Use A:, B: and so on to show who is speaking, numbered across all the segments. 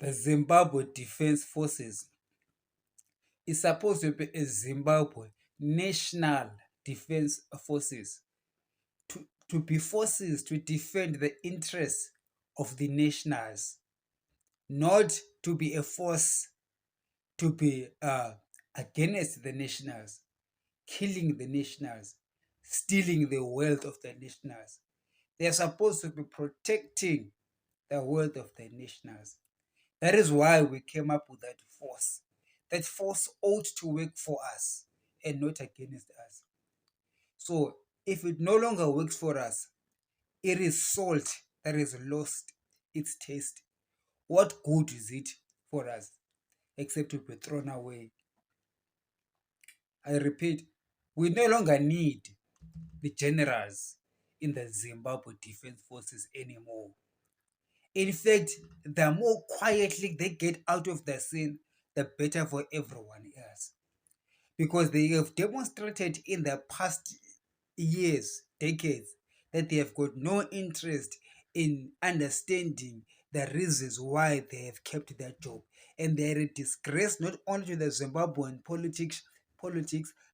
A: The Zimbabwe Defense Forces is supposed to be a Zimbabwe National Defense Forces, to be forces to defend the interests of the nationals, not to be a force to be against the nationals, killing the nationals, stealing the wealth of the nationals. They are supposed to be protecting the wealth of the nationals. That is why we came up with that force. That force ought to work for us and not against us. So if it no longer works for us, it is salt that has lost its taste. What good is it for us except to be thrown away? I repeat, we no longer need the generals in the Zimbabwe Defense Forces anymore. In fact, the more quietly they get out of the scene, the better for everyone else. Because they have demonstrated in the past years, decades, that they have got no interest in understanding the reasons why they have kept their job. And they are a disgrace not only to the Zimbabwean politics,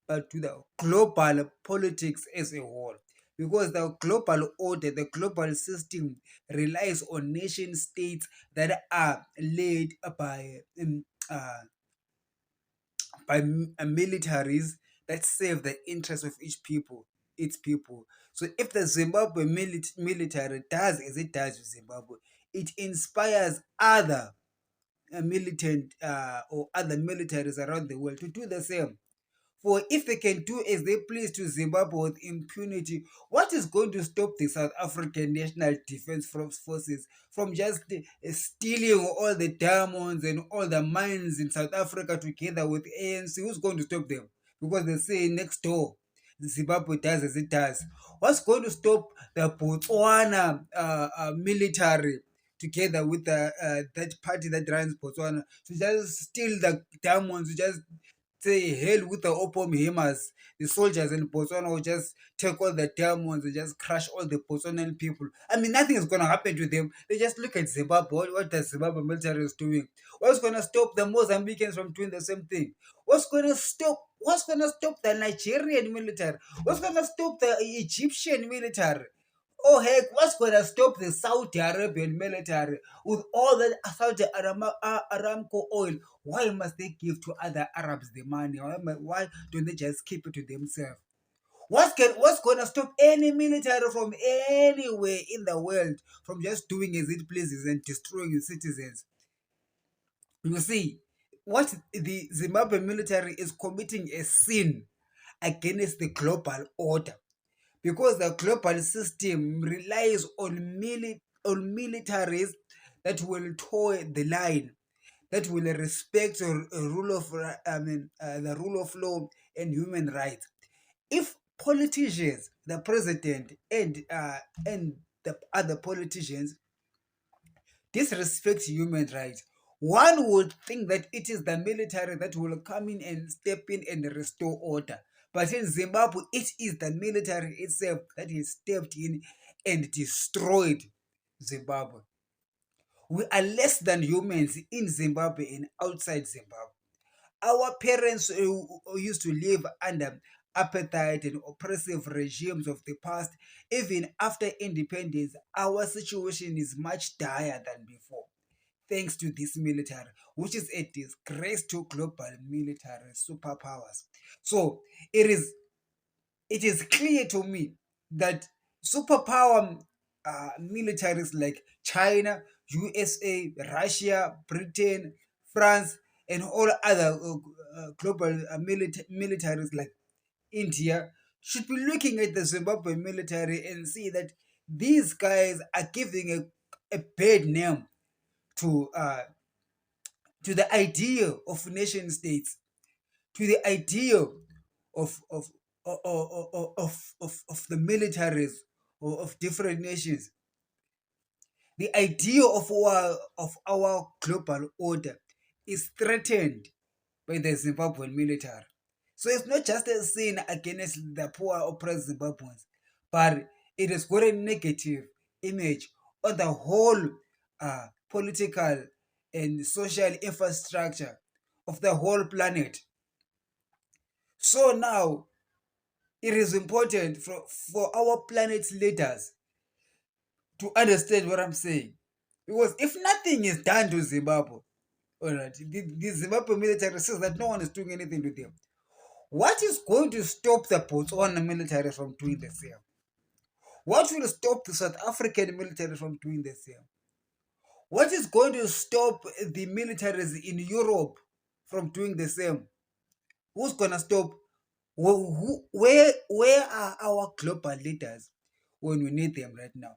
A: but to the global politics as a whole. Because the global order, the global system relies on nation states that are led uh, by militaries that serve the interests of its people. So if the Zimbabwe military does as it does with Zimbabwe, it inspires other militant or other militaries around the world to do the same. For if they can do as they please to Zimbabwe with impunity, what is going to stop the South African National Defense Forces from just stealing all the diamonds and all the mines in South Africa together with ANC? Who's going to stop them? Because they say next door, Zimbabwe does as it does. What's going to stop the Botswana military together with that party that runs Botswana to just steal the diamonds, to just say hell with the opium hammers? The soldiers in Botswana will just take all the diamonds and just crush all the Botswanan people. I mean, nothing is going to happen to them. They just look at Zimbabwe. What the Zimbabwe military is doing? What's going to stop the Mozambicans from doing the same thing? What's going to stop? What's going to stop the Nigerian military? What's going to stop the Egyptian military? Oh heck, what's going to stop the Saudi Arabian military with all that Saudi Aramco oil? Why must they give to other Arabs the money? Why don't they just keep it to themselves? What's going to stop any military from anywhere in the world from just doing as it pleases and destroying its citizens? You see, what the Zimbabwe military is committing a sin against the global order, because the global system relies on militaries that will toe the line, that will respect the rule of law and human rights. If politicians, the president and the other politicians disrespect human rights, one would think that it is the military that will come in and step in and restore order. But in Zimbabwe, it is the military itself that has stepped in and destroyed Zimbabwe. We are less than humans in Zimbabwe and outside Zimbabwe. Our parents who used to live under apartheid and oppressive regimes of the past, even after independence, our situation is much dire than before, thanks to this military, which is a disgrace to global military superpowers. So it is clear to me that superpower militaries like China, USA, Russia, Britain, France, and all other global militaries like India should be looking at the Zimbabwe military and see that these guys are giving a bad name to the idea of nation states, to the idea of the militaries of different nations. The idea of our global order is threatened by the Zimbabwean military. So it's not just a sin against the poor oppressed Zimbabweans, but it has got a negative image on the whole political and social infrastructure of the whole planet. So now it is important for our planet's leaders to understand what I'm saying. Because if nothing is done to Zimbabwe, all right, the Zimbabwe military says that no one is doing anything to them. What is going to stop the Botswana military from doing the same? What will stop the South African military from doing the same? What is going to stop the militaries in Europe from doing the same? Who's gonna stop? Where are our global leaders when we need them right now?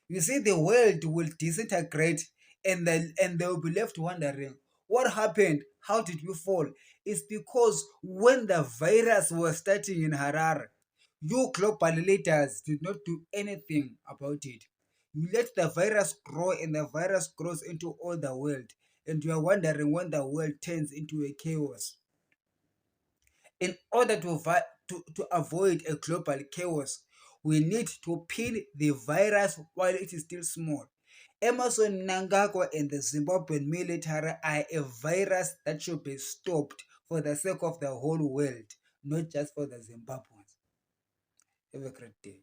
A: You see, the world will disintegrate, and they will be left wondering what happened. How did we fall? It's because when the virus was starting in Harare, you global leaders did not do anything about it. You let the virus grow, and the virus grows into all the world, and you are wondering when the world turns into a chaos. In order to avoid a global chaos, we need to pin the virus while it is still small. Emerson Mnangagwa and the Zimbabwean military are a virus that should be stopped for the sake of the whole world, not just for the Zimbabweans. Have a great day.